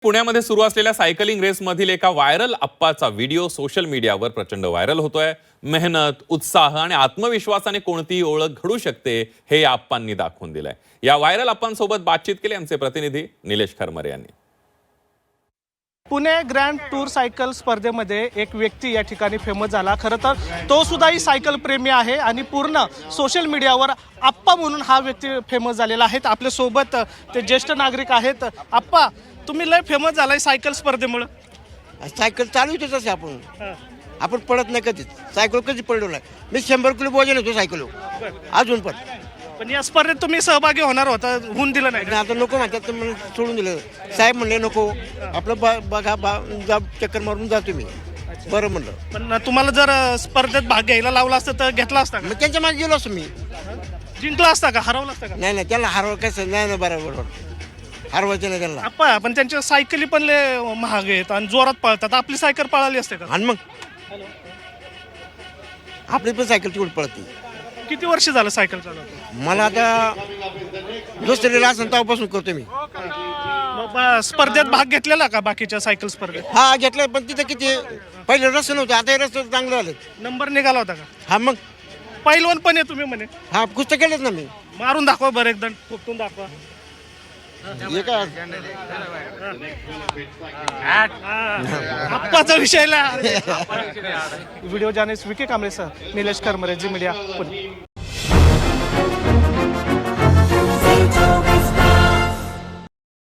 पुण्यामध्ये सुरू असलेल्या सायकलिंग रेसमधील एका व्हायरल अप्पाचा व्हिडिओ सोशल मीडियावर प्रचंड व्हायरल होतोय। मेहनत, उत्साह आणि आत्मविश्वासाने कोणतीही ओळख घडू शकते हे या अप्पांनी दाखवून दिलंय। या व्हायरल अप्पांसोबत बातचीत केली आमचे प्रतिनिधी निलेश खरमरे यांनी। पुणे ग्रँड टूर सायकल स्पर्धेमध्ये एक व्यक्ती या ठिकाणी फेमस झाला। खरं तर तो सुद्धा सायकल प्रेमी आहे आणि पूर्ण सोशल मीडियावर अप्पा म्हणून हा व्यक्ती फेमस झालेला आहे। आपल्या सोबत ते ज्येष्ठ नागरिक आहेत। अप्पा, तुम्ही लय फेमस झालाय सायकल स्पर्धेमुळे। सायकल चालवतोच असे आपण पडत नाही कधीच। सायकल कधी पडलो नाही। मी 100 किलो वजन होतो सायकल अजून पण या स्पर्धेत तुम्ही सहभागी होणार होता, होऊन दिलं नाही। आता नको म्हणतात तर मला सोडून दिलं। साहेब म्हणले नको, आपलं बघा जा चक्कर मारून जातो मी। बरं म्हणलं। पण तुम्हाला जर स्पर्धेत भाग घ्यायला लावला असतं तर घेतला असता का? मग त्यांच्या मागे गेलो असतो मी। जिंकला असता का, हरवला असता का? नाही त्याला हरवा कसं नाही बरोबर हरवायचं नाही त्यांना। अप्पा, पण त्यांच्या सायकली पण लय महाग आहेत आणि जोरात पळतात। आपली सायकल पळाली असते का? आणि मग आपली पण सायकल तेवढी पळते। किती वर्ष झालं सायकल चालवतो? मला आता दुसरीला असं तेव्हापासून करतो मी। स्पर्धेत भाग घेतलेला का बाकीच्या सायकल स्पर्धेत? हा घेतलं, पण तिथं किती पहिले रस्ते नव्हते, आता रस्ते चांगलं झालं। नंबर निघाला होता का? हा मग पहिलवान पण आहे तुम्ही म्हणे। हा कुस्त्या केलेच ना मी। मारून दाखवा बरं, एकदम फुटून दाखवा। हे काय अप्पाचा विषयला video journalist V K Kamble sir, Nilesh Kharmare, Zee media, Pune.